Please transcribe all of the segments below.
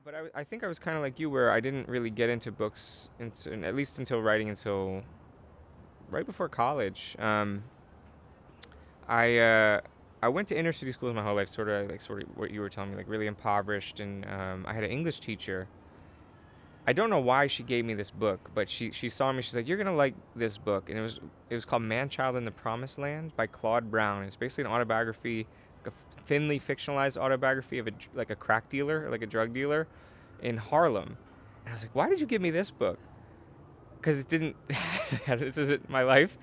But I think I was kind of like you, where I didn't really get into books, at least until writing, until right before college. I I went to inner city schools my whole life, sort of what you were telling me, like really impoverished, and I had an English teacher. I don't know why she gave me this book, but she saw me. She's like, "You're gonna like this book," and it was called "Man Child in the Promised Land" by Claude Brown. It's basically an autobiography, like a thinly fictionalized autobiography of like a crack dealer, like a drug dealer, in Harlem. And I was like, "Why did you give me this book?" Because it didn't. This isn't my life,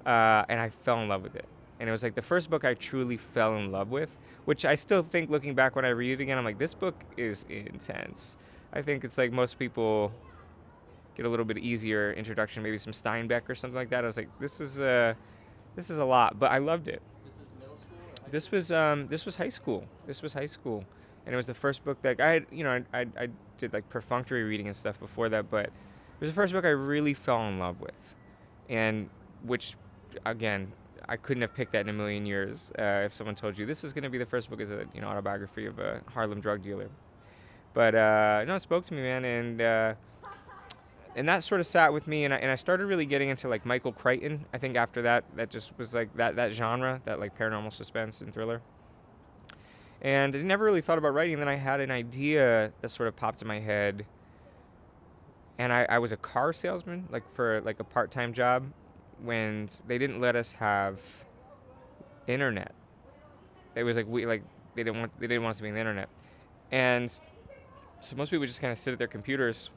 and I fell in love with it. And it was like the first book I truly fell in love with, which I still think, looking back when I read it again, I'm like, this book is intense. I think it's like most people get a little bit easier introduction, maybe some Steinbeck or something like that. I was like, this is a lot, but I loved it. This is middle school or high This school? was this was high school. This was high school, and it was the first book that I had. I did like perfunctory reading and stuff before that, but it was the first book I really fell in love with, and which, again, I couldn't have picked that in a million years if someone told you this is going to be the first book as a autobiography of a Harlem drug dealer. But no, it spoke to me, man, and that sort of sat with me, and I started really getting into like Michael Crichton. I think after that, that just was like that genre, that like paranormal suspense and thriller. And I never really thought about writing. And then I had an idea that sort of popped in my head, and I was a car salesman, like for like a part-time job, when they didn't let us have internet. It was like they didn't want us to be on the internet, and so most people just kind of sit at their computers.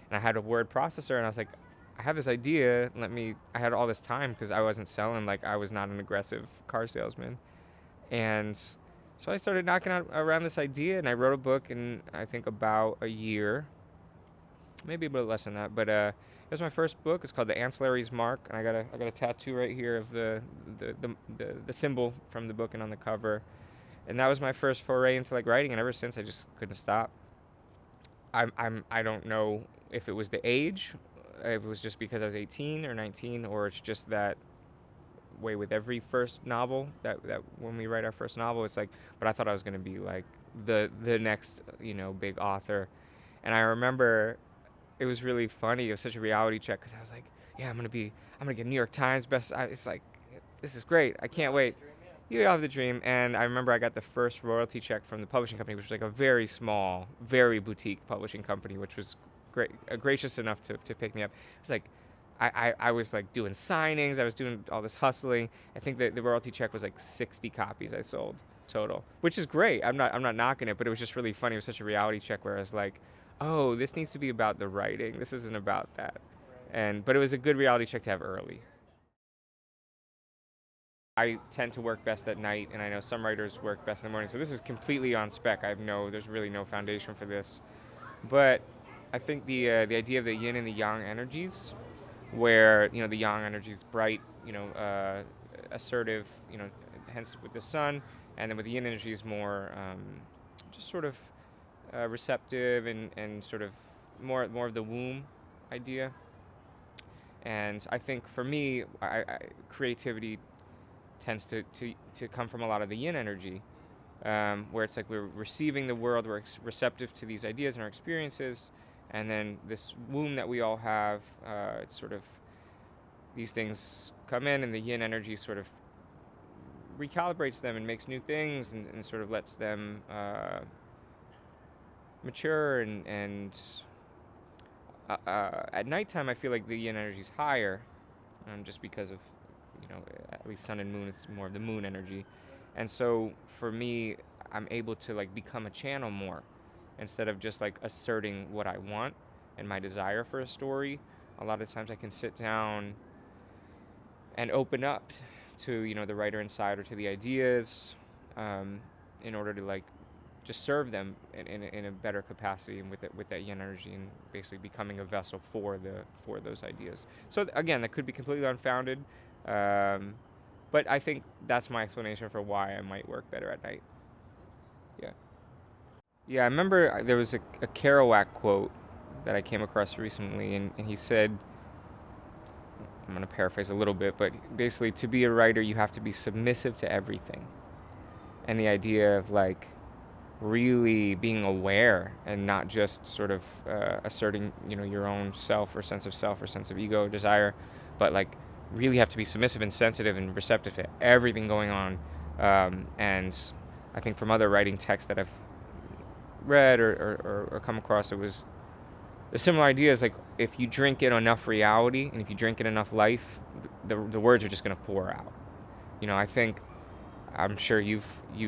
And I had a word processor, and I was like, I have this idea. I had all this time because I wasn't selling. Like, I was not an aggressive car salesman. And so I started knocking out around this idea, and I wrote a book in, I think, about a year. Maybe a bit less than that. But it was my first book. It's called The Ancillaries Mark. And I got a tattoo right here of the symbol from the book and on the cover. And that was my first foray into like writing. And ever since, I just couldn't stop. I don't know if it was the age, if it was just because I was 18 or 19, or it's just that way with every first novel, that when we write our first novel, it's like, but I thought I was going to be like the next, big author. And I remember it was really funny. It was such a reality check because I was like, yeah, I'm going to get New York Times best. It's like, this is great. I can't wait. You have the dream. And I remember I got the first royalty check from the publishing company, which was like a very small, very boutique publishing company, which was great, gracious enough to pick me up. It was like, I was like doing signings. I was doing all this hustling. I think that the royalty check was like 60 copies I sold total, which is great. I'm not knocking it, but it was just really funny. It was such a reality check where I was like, oh, this needs to be about the writing. This isn't about that. But it was a good reality check to have early. I tend to work best at night, and I know some writers work best in the morning. So this is completely on spec. There's really no foundation for this. But I think the idea of the yin and the yang energies, where the yang energy is bright, assertive, hence with the sun, and then with the yin energy is more just sort of receptive and sort of more of the womb idea. And I think for me, creativity tends to come from a lot of the yin energy, where it's like we're receiving the world, we're receptive to these ideas and our experiences, and then this womb that we all have, it's sort of, these things come in, and the yin energy sort of recalibrates them and makes new things, and sort of lets them mature, and at nighttime I feel like the yin energy is higher, just because of, at exactly sun and moon, it's more of the moon energy. And so for me, I'm able to like become a channel more instead of just like asserting what I want and my desire for a story. A lot of times I can sit down and open up to, you know, the writer inside or to the ideas, in order to like just serve them in a better capacity and with that yin energy, and basically becoming a vessel for those ideas. So again, that could be completely unfounded, but I think that's my explanation for why I might work better at night. Yeah. Yeah, I remember there was a Kerouac quote that I came across recently, and he said, I'm going to paraphrase a little bit, but basically, to be a writer, you have to be submissive to everything. And the idea of like really being aware and not just sort of asserting, you know, your own self or sense of ego or desire, but like really have to be submissive and sensitive and receptive to everything going on. And I think from other writing texts that I've read or come across, it was the similar idea is like if you drink in enough reality and if you drink in enough life, the words are just going to pour out. You know, I'm sure you've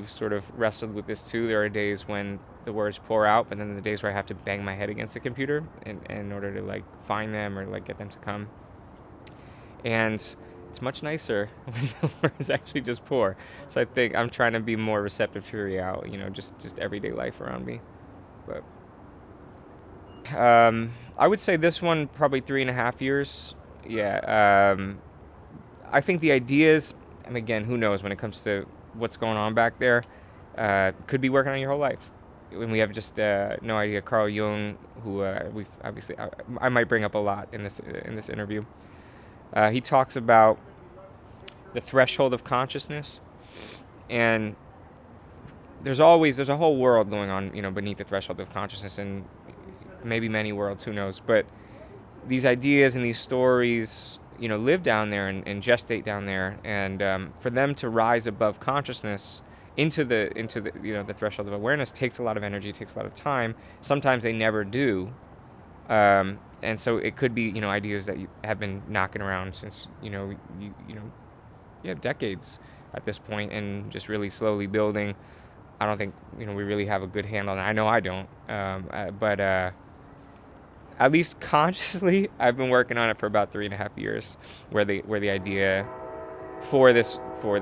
sort of wrestled with this too. There are days when the words pour out, but then the days where I have to bang my head against the computer in order to like find them or like get them to come. And it's much nicer when the words actually just pour. So I think I'm trying to be more receptive to reality, you know, just everyday life around me. But I would say this one probably 3.5 years. Yeah. I think the ideas, and again, who knows when it comes to what's going on back there, could be working on your whole life. When we have just no idea. Carl Jung, who we've obviously I might bring up a lot in this interview. He talks about the threshold of consciousness, and there's a whole world going on, you know, beneath the threshold of consciousness, and maybe many worlds, who knows. But these ideas and these stories, you know, live down there and gestate down there, and for them to rise above consciousness into the you know, the threshold of awareness takes a lot of energy, it takes a lot of time. Sometimes they never do, and so it could be, you know, ideas that have been knocking around since, you know, decades at this point, and just really slowly building. I don't think, you know, we really have a good handle on it. I know I don't, but at least consciously, I've been working on it for about 3.5 years, where the idea for this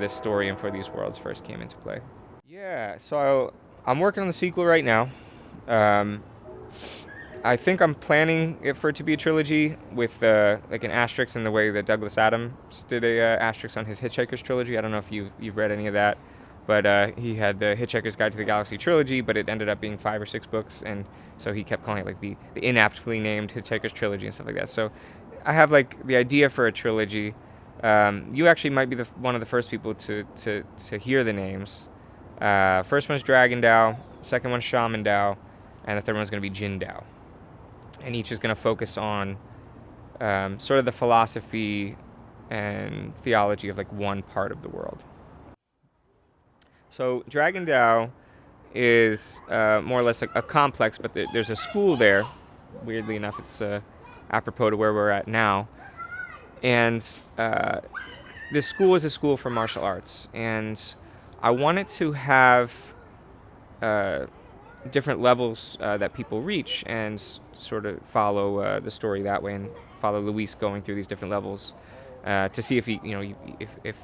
story and for these worlds first came into play. Yeah, so I'm working on the sequel right now. I think I'm planning for it to be a trilogy with like an asterisk in the way that Douglas Adams did a asterisk on his Hitchhiker's trilogy. I don't know if you've read any of that, but he had the Hitchhiker's Guide to the Galaxy trilogy, but it ended up being 5 or 6 books, and so he kept calling it like the inaptly named Hitchhiker's trilogy and stuff like that. So I have like the idea for a trilogy. You actually might be one of the first people to hear the names. First one's DragonDao, second one's ShamanDao, and the third one's going to be JinDao. And each is going to focus on sort of the philosophy and theology of like one part of the world. So DragonDao is more or less a complex, but there's a school there. Weirdly enough, it's apropos to where we're at now. And this school is a school for martial arts. And I wanted to have different levels that people reach, and sort of follow the story that way, and follow Luis going through these different levels to see if he, you know, if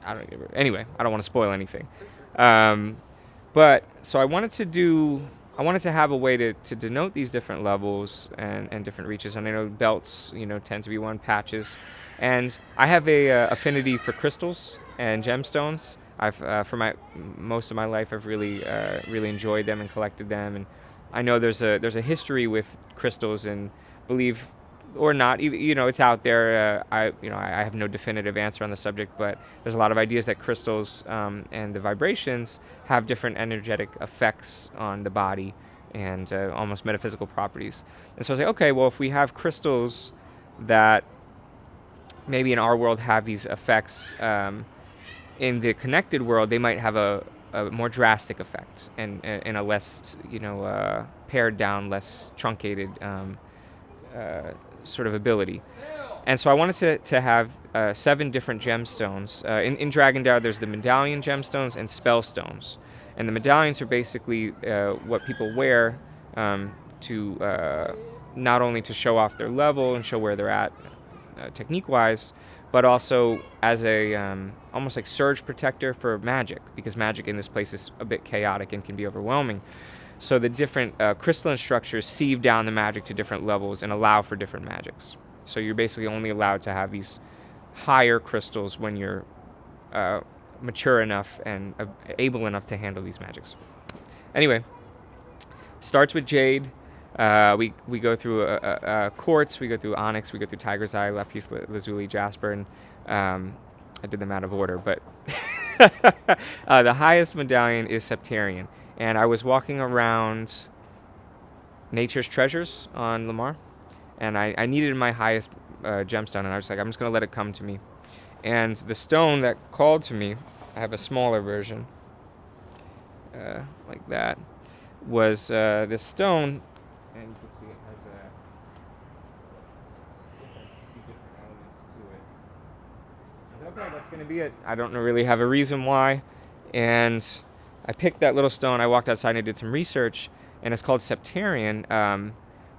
I don't know. Anyway, I don't want to spoil anything. But so I wanted to have a way to denote these different levels and different reaches. And I know belts, you know, tend to be one, patches, and I have a affinity for crystals and gemstones. I've for most of my life, I've really enjoyed them and collected them, and I know there's a history with crystals, and believe or not, you know, it's out there. I have no definitive answer on the subject, but there's a lot of ideas that crystals and the vibrations have different energetic effects on the body, and almost metaphysical properties. And so I was like, okay, well, if we have crystals that maybe in our world have these effects, in the connected world, they might have a more drastic effect, and a less, you know, pared down, less truncated sort of ability. And so I wanted to have 7 different gemstones. In DragonDao, there's the medallion gemstones and spell stones. And the medallions are basically what people wear to not only to show off their level and show where they're at technique-wise, but also as a almost like surge protector for magic, because magic in this place is a bit chaotic and can be overwhelming. So the different crystalline structures sieve down the magic to different levels and allow for different magics. So you're basically only allowed to have these higher crystals when you're mature enough and able enough to handle these magics. Anyway, starts with jade. We go through quartz, we go through onyx, we go through tiger's eye, lapis lazuli, jasper, and I did them out of order, but the highest medallion is septarian. And I was walking around Nature's Treasures on Lamar, and I needed my highest gemstone, and I was like, I'm just going to let it come to me. And the stone that called to me, I have a smaller version, like that, was this stone, and you can see it has a few different elements to it. I said, okay, that's going to be it. I don't really have a reason why. And I picked that little stone, I walked outside and I did some research, and it's called septarian,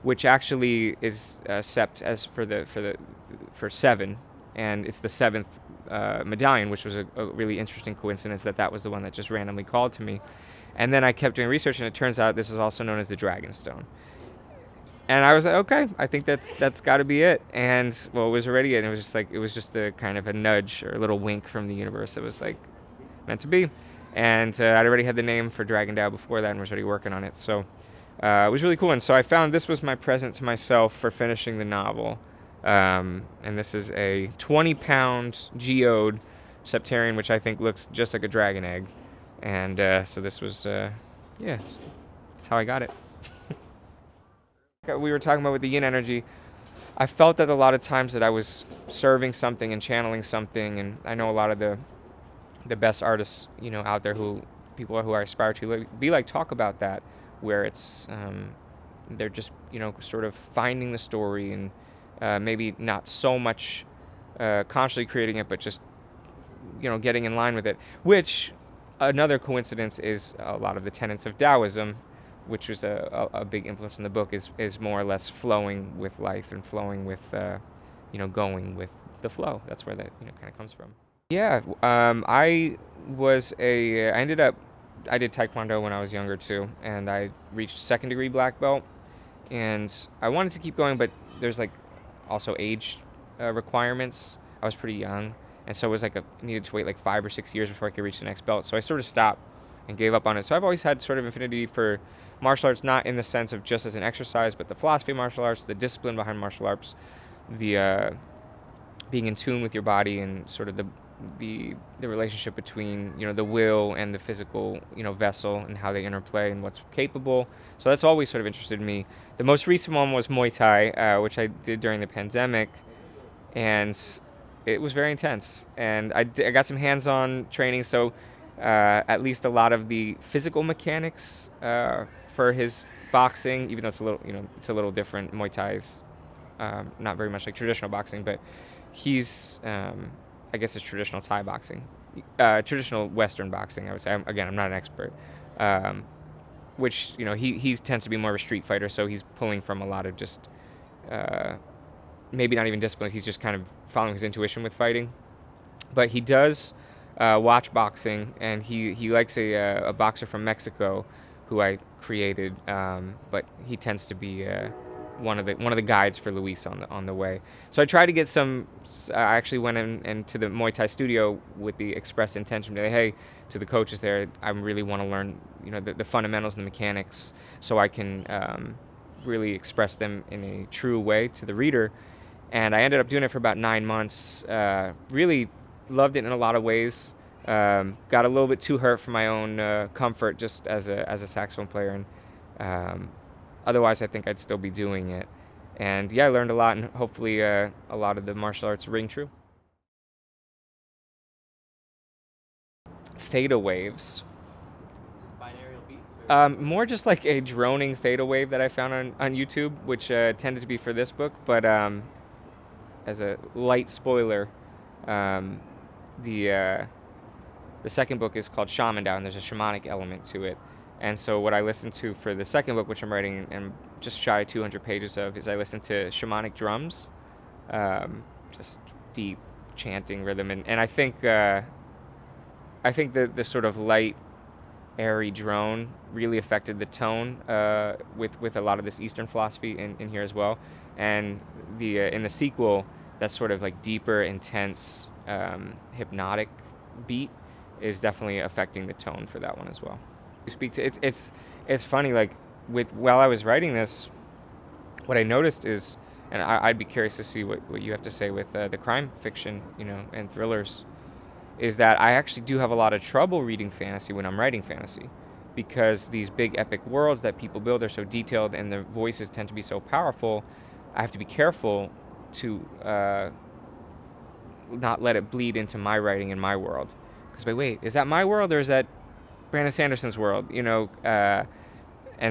which actually is sept as for 7, and it's the 7th medallion, which was a really interesting coincidence that was the one that just randomly called to me. And then I kept doing research, and it turns out this is also known as the Dragonstone. And I was like, okay, I think that's got to be it. And well, it was already it. And it was just a kind of a nudge or a little wink from the universe. It was like meant to be. And I'd already had the name for DragonDao before that and was already working on it. So it was really cool. And so I found this was my present to myself for finishing the novel. And this is a 20-pound geode septarian, which I think looks just like a dragon egg. And so this was, that's how I got it. We were talking about with the yin energy. I felt that a lot of times that I was serving something and channeling something. And I know a lot of the best artists, out there people who I aspire to be like, talk about that, where it's, they're just, sort of finding the story and maybe not so much consciously creating it, but just, getting in line with it, which another coincidence is a lot of the tenets of Taoism, which was a big influence in the book, is more or less flowing with life and flowing with, going with the flow. That's where that, kind of comes from. Yeah, I did Taekwondo when I was younger too, and I reached 2nd degree black belt, and I wanted to keep going, but there's also age requirements. I was pretty young, and so it was I needed to wait 5 or 6 years before I could reach the next belt, so I sort of stopped and gave up on it. So I've always had sort of affinity for martial arts, not in the sense of just as an exercise, but the philosophy of martial arts, the discipline behind martial arts, the being in tune with your body, and sort of the relationship between the will and the physical vessel, and how they interplay and what's capable. So that's always sort of interested me. The most recent one was Muay Thai, which I did during the pandemic, and it was very intense. And I got some hands-on training, so at least a lot of the physical mechanics for his boxing, even though it's a little different. Muay Thai is not very much like traditional boxing, but he's I guess it's traditional Thai boxing, traditional Western boxing, I would say. Again, I'm not an expert, which, he tends to be more of a street fighter, so he's pulling from a lot of just, maybe not even disciplines, he's just kind of following his intuition with fighting. But he does watch boxing, and he likes a boxer from Mexico who I created, but he tends to be one of the guides for Luis on the way. So I tried to get some. I actually went into the Muay Thai studio with the express intention to, hey, to the coaches there, I really want to learn, the fundamentals and the mechanics, so I can really express them in a true way to the reader. And I ended up doing it for about 9 months. Really loved it in a lot of ways. Got a little bit too hurt for my own comfort, just as a saxophone player, and otherwise I think I'd still be doing it. And yeah, I learned a lot, and hopefully a lot of the martial arts ring true. Theta waves. Just binaural beats? More just like a droning theta wave that I found on YouTube, which tended to be for this book, but as a light spoiler, um, the second book is called Shaman Down. There's a shamanic element to it. And so what I listen to for the second book, which I'm writing and just shy of 200 pages of, is I listen to shamanic drums, just deep chanting rhythm. And I think the sort of light, airy drone really affected the tone with a lot of this Eastern philosophy in here as well. And in the sequel, that sort of like deeper, intense, hypnotic beat is definitely affecting the tone for that one as well. You speak to it's funny, like while I was writing this, what I noticed is, and I'd be curious to see what you have to say with the crime fiction, and thrillers, is that I actually do have a lot of trouble reading fantasy when I'm writing fantasy, because these big epic worlds that people build are so detailed and the voices tend to be so powerful. I have to be careful to not let it bleed into my writing and my world. Because wait, is that my world or is that Brandon Sanderson's world? And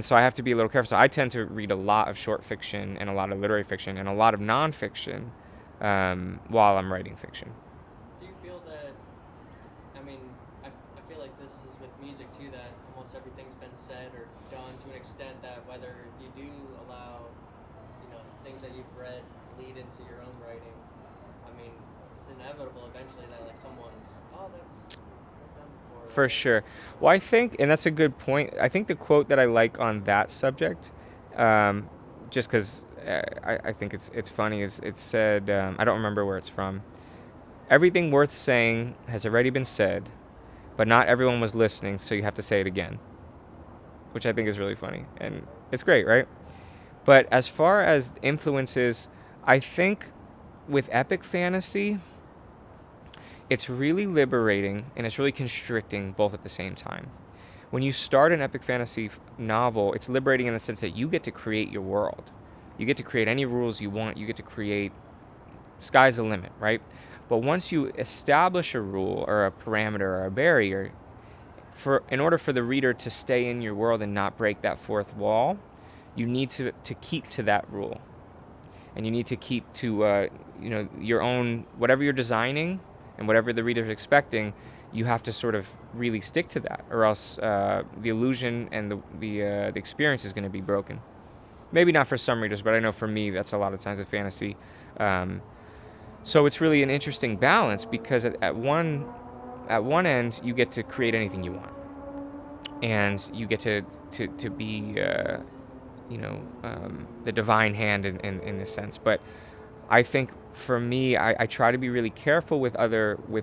so I have to be a little careful. So I tend to read a lot of short fiction and a lot of literary fiction and a lot of nonfiction while I'm writing fiction. Do you feel that, I feel like this is with music too, that almost everything's been said or done to an extent that whether you do allow, things that you've read lead into your own writing, it's inevitable eventually that like someone's, that's done before. For sure. Well, I think, and that's a good point, I think the quote that I like on that subject, just because I think it's funny, is it said, I don't remember where it's from, everything worth saying has already been said, but not everyone was listening, so you have to say it again, which I think is really funny, and it's great, right? But as far as influences, I think with epic fantasy, it's really liberating and it's really constricting both at the same time. When you start an epic fantasy novel, it's liberating in the sense that you get to create your world. You get to create any rules you want. You get to create, sky's the limit, right? But once you establish a rule or a parameter or a barrier, in order for the reader to stay in your world and not break that fourth wall, you need to keep to that rule. And you need to keep to your own, whatever you're designing and whatever the reader's expecting, you have to sort of really stick to that, or else the illusion and the experience is going to be broken. Maybe not for some readers, but I know for me that's a lot of times with fantasy. So it's really an interesting balance, because at one end you get to create anything you want, and you get to be the divine hand in this sense. But I think for me, I try to be really careful with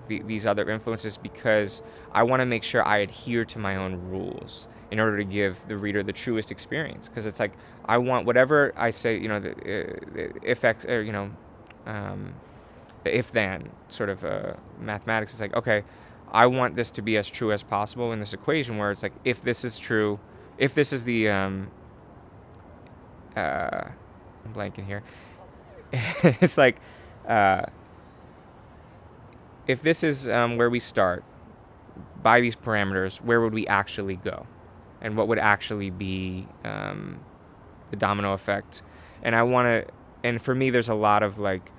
these other influences, because I want to make sure I adhere to my own rules in order to give the reader the truest experience. Because it's like, I want whatever I say, the if-X, or, the if-then sort of mathematics. It's like, okay, I want this to be as true as possible in this equation, where it's like, if this is true, if this is the, I'm blanking here. It's like, if this is where we start, by these parameters, where would we actually go? And what would actually be the domino effect? And for me, there's a lot of like,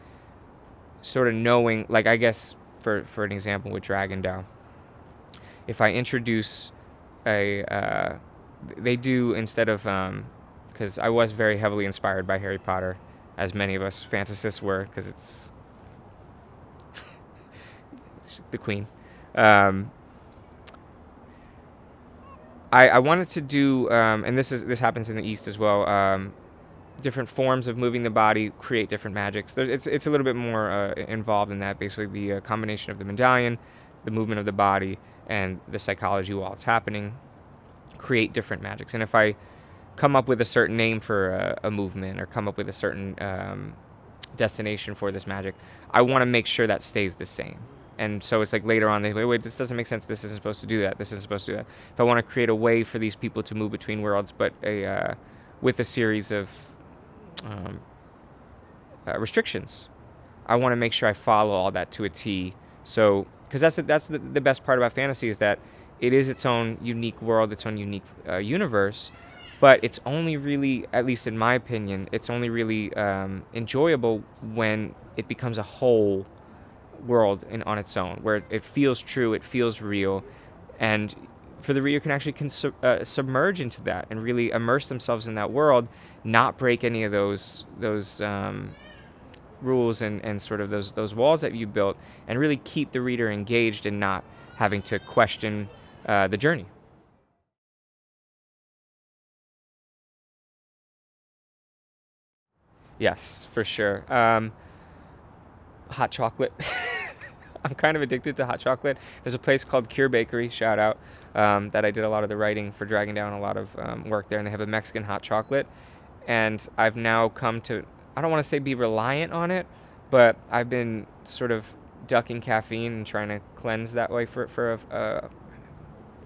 sort of knowing, like, I guess for an example with DragonDao, if I introduce they do, instead of, because I was very heavily inspired by Harry Potter, as many of us fantasists were, because it's the queen. I wanted to do, and this happens in the East as well, different forms of moving the body create different magics. It's a little bit more involved in that. Basically, the combination of the medallion, the movement of the body, and the psychology while it's happening create different magics. And if I come up with a certain name for a movement, or come up with a certain destination for this magic, I want to make sure that stays the same. And so it's like later on, they wait, this doesn't make sense. This isn't supposed to do that. This isn't supposed to do that. If I want to create a way for these people to move between worlds, but with a series of restrictions, I want to make sure I follow all that to a T. So, because that's the best part about fantasy, is that it is its own unique world, its own unique universe, But it's only really, at least in my opinion, it's only really enjoyable when it becomes a whole world on its own, where it feels true, it feels real, and for the reader can actually submerge into that and really immerse themselves in that world, not break any of those rules and sort of those walls that you built, and really keep the reader engaged and not having to question the journey. Yes, for sure. Hot chocolate. I'm kind of addicted to hot chocolate. There's a place called Cure Bakery, shout out, that I did a lot of the writing for DragonDao and a lot of work there, and they have a Mexican hot chocolate. And I've now come to, I don't want to say be reliant on it, but I've been sort of ducking caffeine and trying to cleanse that way for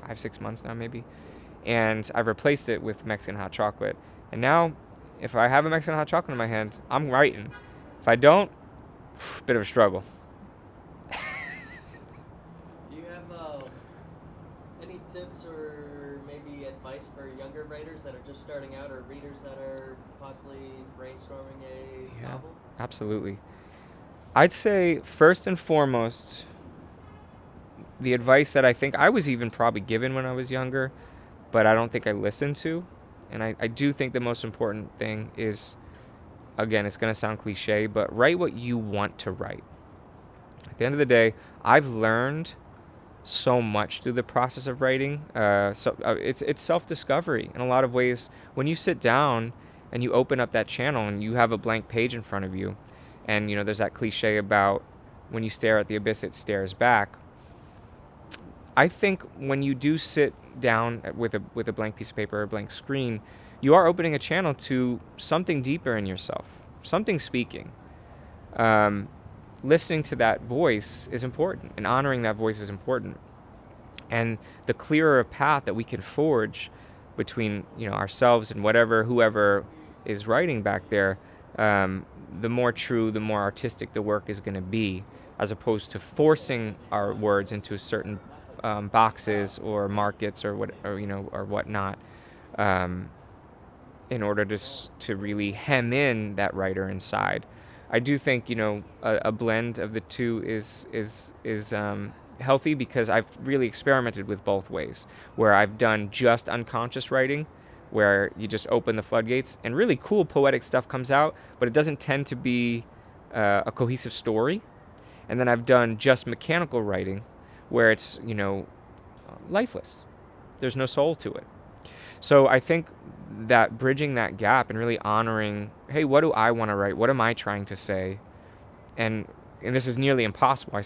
5-6 months now, maybe. And I've replaced it with Mexican hot chocolate. And now, if I have a Mexican hot chocolate in my hand, I'm writing. If I don't, bit of a struggle. Do you have any tips or maybe advice for younger writers that are just starting out, or readers that are possibly brainstorming a novel? Absolutely. I'd say first and foremost, the advice that I think I was even probably given when I was younger, but I don't think I listened to. And I do think the most important thing is, again, it's going to sound cliche, but write what you want to write. At the end of the day, I've learned so much through the process of writing. It's self-discovery in a lot of ways. When you sit down and you open up that channel and you have a blank page in front of you, and there's that cliche about when you stare at the abyss, it stares back. I think when you do sit down with a blank piece of paper or a blank screen, you are opening a channel to something deeper in yourself, something speaking. Listening to that voice is important, and honoring that voice is important. And the clearer a path that we can forge between ourselves and whoever is writing back there, the more true, the more artistic the work is going to be, as opposed to forcing our words into certain boxes or markets or whatnot, in order to really hem in that writer inside. I do think a blend of the two is healthy, because I've really experimented with both ways, where I've done just unconscious writing, where you just open the floodgates and really cool poetic stuff comes out, but it doesn't tend to be a cohesive story. And then I've done just mechanical writing, where it's lifeless. There's no soul to it. So I think that bridging that gap and really honoring, hey, what do I want to write? What am I trying to say? And this is nearly impossible. I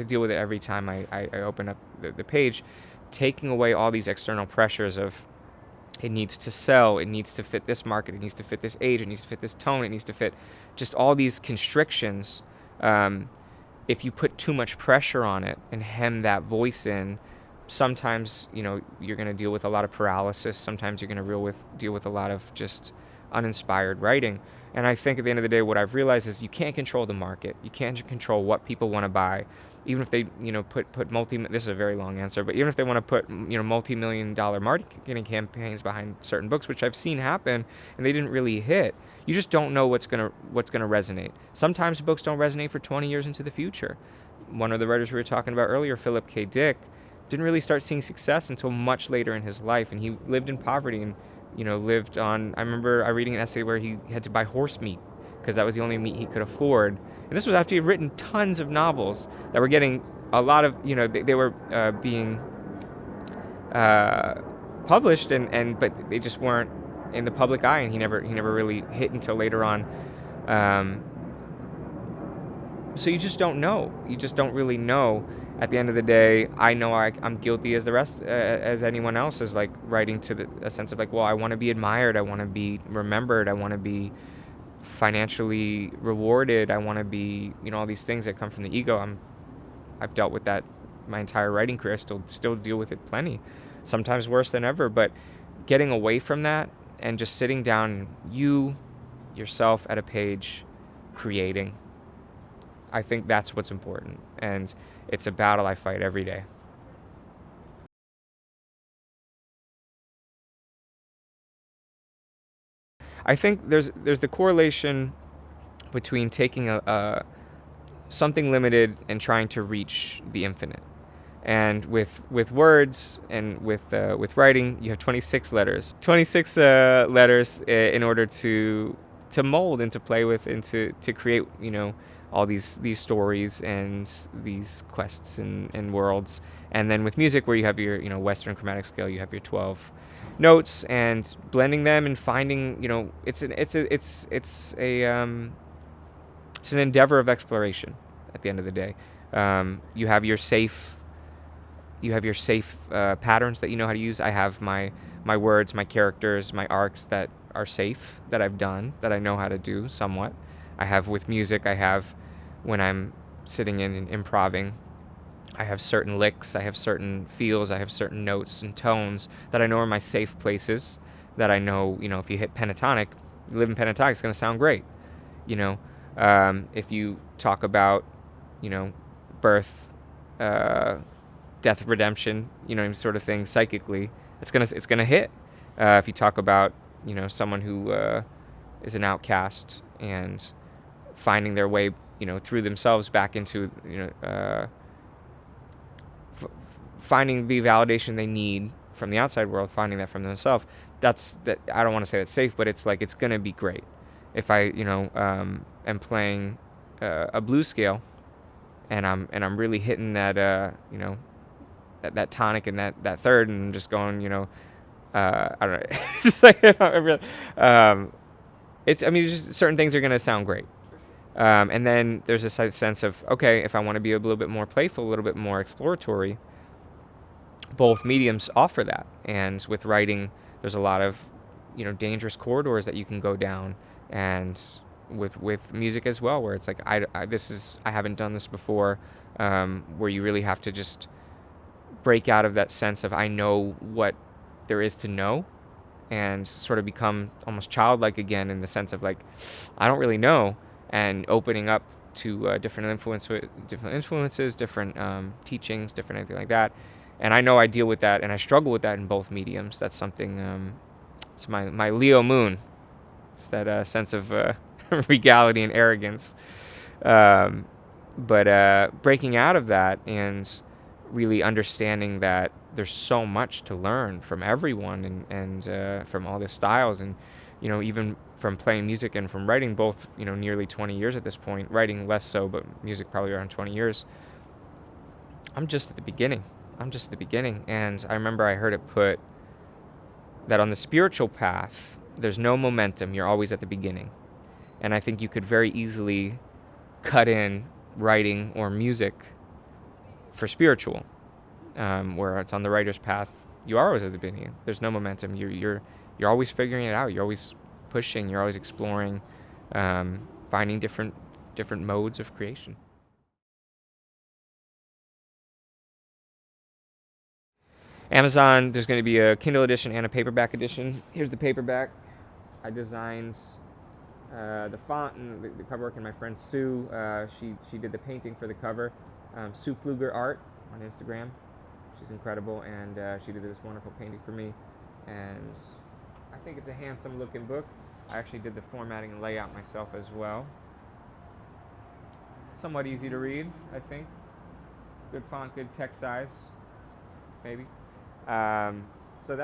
deal with it every time I open up the page, taking away all these external pressures of, it needs to sell, it needs to fit this market, it needs to fit this age, it needs to fit this tone, it needs to fit just all these constrictions. If you put too much pressure on it and hem that voice in, sometimes you're going to deal with a lot of paralysis. Sometimes you're going to deal with a lot of just uninspired writing. And I think at the end of the day, what I've realized is you can't control the market. You can't control what people want to buy. Even if they put this is a very long answer, but even if they want to put multi-million-dollar marketing campaigns behind certain books, which I've seen happen, and they didn't really hit, you just don't know what's gonna resonate. Sometimes books don't resonate for 20 years into the future. One of the writers we were talking about earlier, Philip K. Dick, didn't really start seeing success until much later in his life, and he lived in poverty and lived on. I remember reading an essay where he had to buy horse meat because that was the only meat he could afford. And this was after he had written tons of novels that were getting a lot of they were being published, but they just weren't in the public eye, and he never really hit until later on. So you just don't know. You just don't really know. At the end of the day, I know I'm guilty as the rest, as anyone else, is like writing to a sense of like, well, I want to be admired, I want to be remembered, I want to be financially rewarded, I want to be, all these things that come from the ego. I've dealt with that my entire writing career. Still deal with it plenty, sometimes worse than ever. But getting away from that and just sitting down, yourself at a page, creating. I think that's what's important, and it's a battle I fight every day. I think there's the correlation between taking a something limited and trying to reach the infinite. And with words and with writing, you have 26 letters. 26 letters in order to mold and to play with and to create, all these stories and these quests and worlds. And then with music, where you have your, Western chromatic scale, you have your 12 notes, and blending them and finding, it's an endeavor of exploration at the end of the day. You have your safe patterns that you know how to use. I have my words, my characters, my arcs that are safe, that I've done, that I know how to do somewhat. I have with music, I have when I'm sitting in and improving, I have certain licks, I have certain feels, I have certain notes and tones that I know are my safe places, that I know, if you hit pentatonic, you live in pentatonic, it's going to sound great. If you talk about, birth, death, redemption, sort of thing psychically, it's gonna hit. If you talk about, someone who is an outcast and finding their way, through themselves back into, finding the validation they need from the outside world, finding that from themselves. That I don't want to say that's safe, but it's like it's gonna be great. If I, am playing a blues scale, and I'm really hitting that, that tonic and that third, and I'm just going, I don't know. It's just like, just certain things are gonna sound great. And then there's this sense of, okay, if I want to be a little bit more playful, a little bit more exploratory, both mediums offer that. And with writing, there's a lot of, dangerous corridors that you can go down, and with music as well, where it's like I haven't done this before, where you really have to just break out of that sense of I know what there is to know, and sort of become almost childlike again, in the sense of like I don't really know, and opening up to different influences, different teachings, different anything like that. And I know I deal with that, and I struggle with that in both mediums. That's something. It's my Leo moon. It's that sense of regality and arrogance. But breaking out of that and really understanding that there's so much to learn from everyone, and from all the styles, and even from playing music and from writing, both nearly 20 years at this point. Writing less so, but music probably around 20 years. I'm just at the beginning. And I remember I heard it put that on the spiritual path, there's no momentum. You're always at the beginning. And I think you could very easily cut in writing or music for spiritual, where it's on the writer's path. You are always at the beginning. There's no momentum. You're always figuring it out. You're always pushing. You're always exploring, finding different modes of creation. Amazon, there's going to be a Kindle edition and a paperback edition. Here's the paperback. I designed the font and the cover work, and my friend Sue, she did the painting for the cover. Sue Pfluger Art on Instagram. She's incredible, and she did this wonderful painting for me. And I think it's a handsome looking book. I actually did the formatting and layout myself as well. Somewhat easy to read, I think. Good font, good text size, maybe. So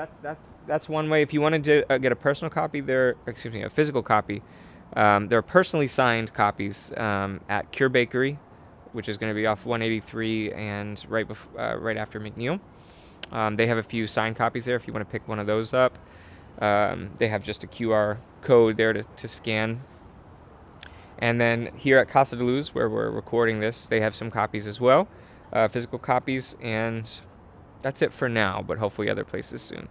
that's one way. If you wanted to get a personal copy, a physical copy, there are personally signed copies at Cure Bakery, which is going to be off 183 and right after McNeil. They have a few signed copies there if you want to pick one of those up. They have just a QR code there to scan. And then here at Casa de Luz, where we're recording this, they have some copies as well, physical copies, and that's it for now, but hopefully other places soon.